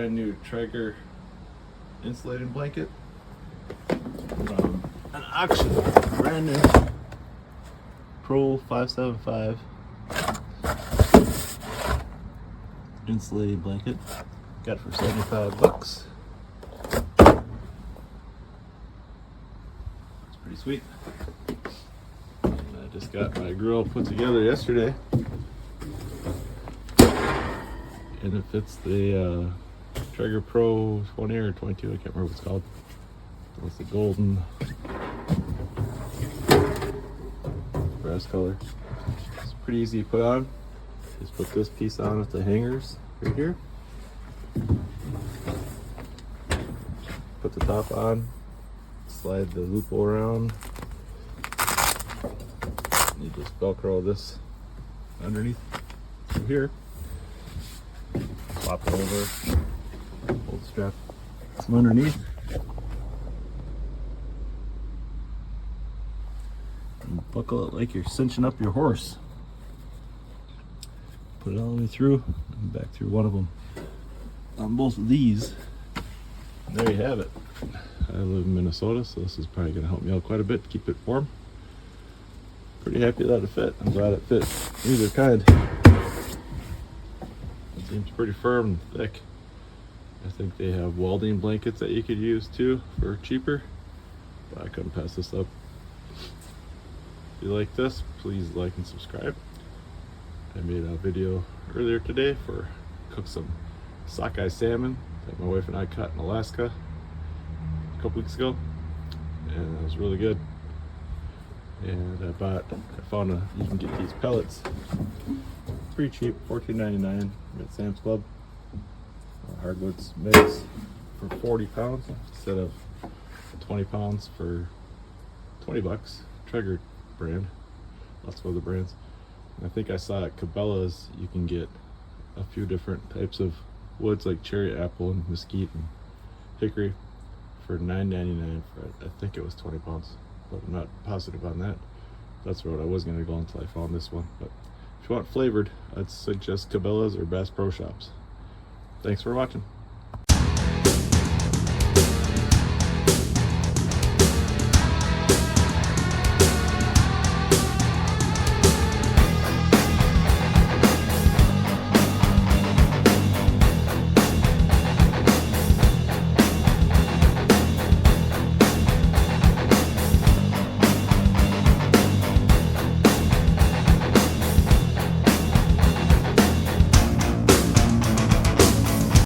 brand new Traeger insulated blanket from an auction. Brand new Pro 575 insulated blanket. Got it for $75. It's pretty sweet. And I just got my grill put together yesterday. And it fits the Traeger Pro 20 or 22, I can't remember what it's called. It's the golden brass color. It's pretty easy to put on. Just put this piece on with the hangers right here. Put the top on, slide the loophole around. You just Velcro this underneath from here. Flop it over, hold the strap from underneath, and buckle it like you're cinching up your horse. Put it all the way through and back through one of them on both of these. And there you have it. I live in Minnesota, so this is probably going to help me out quite a bit to keep it warm. Pretty happy that it fit. I'm glad it fit either kind. Seems pretty firm and thick. I think they have welding blankets that you could use too for cheaper, but I couldn't pass this up. If you like this, please like and subscribe. I made a video earlier today for cook some sockeye salmon that my wife and I caught in Alaska a couple weeks ago, and it was really good. And I found you can get these pellets pretty cheap, $14.99 at Sam's Club. Hardwoods mix for 40 pounds instead of 20 pounds for $20. Traeger brand, lots of other brands. And I think I saw at Cabela's you can get a few different types of woods like cherry apple and mesquite and hickory for $9.99 for I think it was 20 pounds, but I'm not positive on that. That's where I was going to go until I found this one. But if you want flavored, I'd suggest Cabela's or Bass Pro Shops. Thanks for watching.